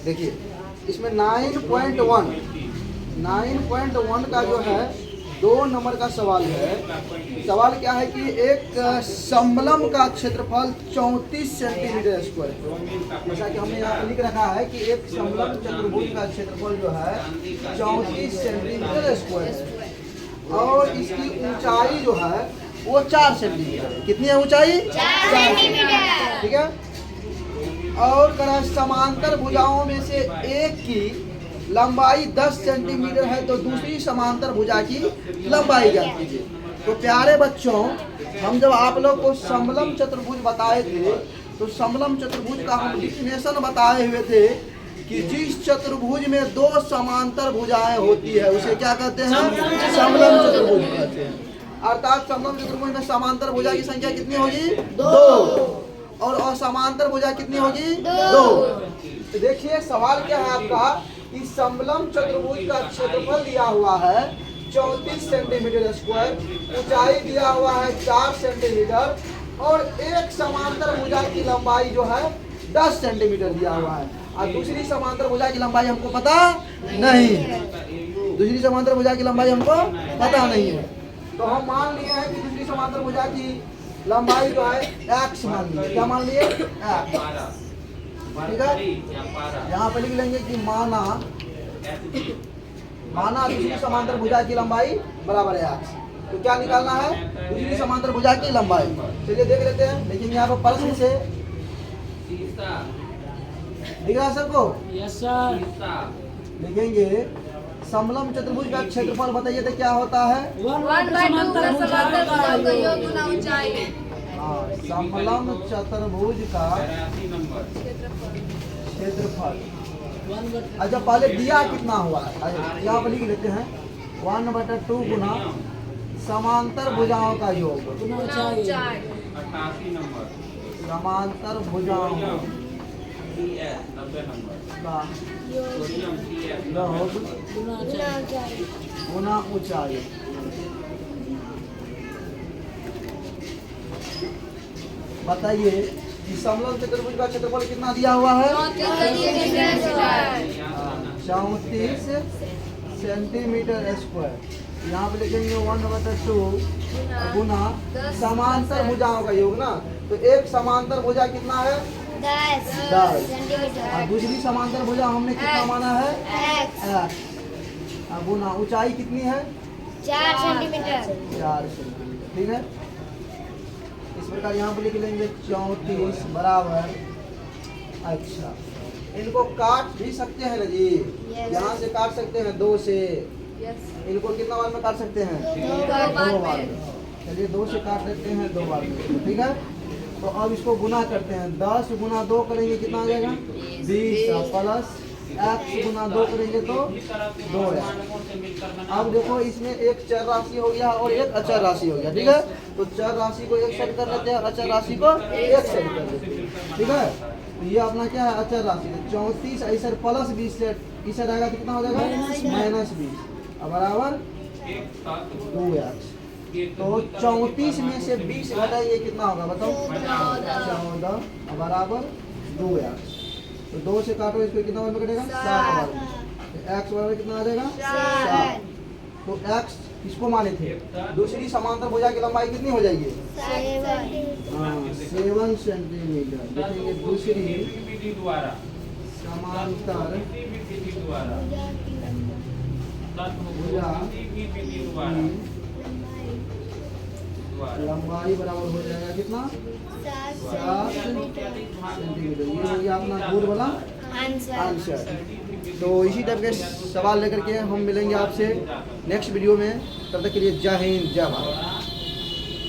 देखिए इसमें 9.1 का जो है 2 नंबर का सवाल है। सवाल क्या है कि एक समलम का क्षेत्रफल 34 सेंटीमीटर स्क्वायर, जैसा कि हमने यहाँ पर लिख रखा है कि एक समलम चतुर्भुज का क्षेत्रफल जो है 34 सेंटीमीटर स्क्वायर और इसकी ऊंचाई जो है वो 4 सेंटीमीटर है। कितनी है ऊंचाई? 4 सेंटीमीटर। ठीक है। और करा समांतर भुजाओं में से एक की लंबाई 10 सेंटीमीटर है तो दूसरी समांतर भुजा की लंबाई ज्ञात कीजिए। तो प्यारे बच्चों, हम जब आप लोग को समलम चतुर्भुज बताए थे तो समलम चतुर्भुज का हम डिफिनेशन बताए हुए थे कि जिस चतुर्भुज में 2 समांतर भुजाएं होती है उसे क्या कहते हैं? समलम चतुर्भुज कहते हैं। अर्थात समलम चतुर्भुज में समांतर भुजा की संख्या कितनी होगी? 2 और असमांतर भुजा कितनी होगी? 2। तो देखिए सवाल क्या है आपका, इस समलम चतुर्भुज का क्षेत्रफल दिया हुआ है 34 सेंटीमीटर स्क्वायर, ऊंचाई दिया हुआ है 4 सेंटीमीटर और एक समांतर भुजा की लंबाई जो है 10 सेंटीमीटर दिया हुआ है और दूसरी समांतर भुजा की लंबाई हमको पता नहीं है। दूसरी समांतर भुजा की लंबाई हमको पता नहीं है तो हम मान लिए हैं कि दूसरी समांतर भुजा की लंबाई जो है x मान लिए। क्या मान लिए? x। ठीक है। यहाँ पे लिख लेंगे कि माना दूसरी समांतर भुजा की लंबाई बराबर है x। तो क्या निकालना है? दूसरी समांतर भुजा की लंबाई। चलिए देख लेते हैं। लेकिन यहाँ पर प्रश्न से दिख रहा है सबको? Yes sir. लिखेंगे समलम चतुर्भुज का क्षेत्रफल बताइए तो क्या होता है? समलम चतुर्भुज का क्षेत्रफल। अच्छा पहले दिया कितना हुआ है यहाँ पर लिख लेते हैं 1/2 गुना समांतर भुजाओं का योग। समांतर भुजाओं का योग गुना ऊंचाई। बताइए कि समलम चतुर्भुज का क्षेत्रफल कितना दिया हुआ है? 34 सेंटीमीटर स्क्वायर। यहाँ पे लिखेंगे 1/2 गुना समांतर भुजाओं का योग ना। तो एक समांतर भुजा कितना है? 10 और दूसरी समांतर भुजा हमने कितना माना है? x। गुना ऊंचाई कितनी है? 4 सेंटीमीटर। ठीक है। इस प्रकार यहाँ पर लिख लेंगे 34 बराबर। अच्छा इनको काट भी सकते हैं ना जी? यहाँ से काट सकते हैं 2 से। इनको कितना बार में काट सकते हैं? 2 बार। चलिए 2 से काट लेते हैं 2 बार में। ठीक है। तो अब इसको गुना करते हैं। 10 गुना 2 करेंगे कितना आ जाएगा? 20 प्लस x गुना 2 करेंगे तो 2x। अब देखो इसमें एक चर राशि हो गया और एक अचर राशि हो गया। ठीक है। तो चर राशि को एक साइड कर लेते हैं, अचर राशि को एक साइड कर लेते हैं। ठीक है। तो ये अपना क्या है? अचर राशि। 34 ऐसा प्लस 20 से इस साइड आएगा तो कितना हो जाएगा? -20 बराबर 2x। तो 34 में से 20 घटाइए कितना होगा बताओ? 14 बराबर 2x। तो 2 से काटो इसको कितना बार में कटेगा? 7 बार। x बराबर कितना आ जाएगा? 7। तो x इसको माने थे। दूसरी समांतर भुजा की लंबाई कितनी हो जाएगी? 7 सेंटीमीटर। देखेंगे दूसरी समांतर भुजा लंबाई बराबर हो जाएगा कितना? 7 सेंटीमीटर। ये हो गया अपना गुड वाला आंसर। तो इसी टाइप के सवाल लेकर के हम मिलेंगे आपसे नेक्स्ट वीडियो में। तब तक के लिए जय हिंद जय भारत।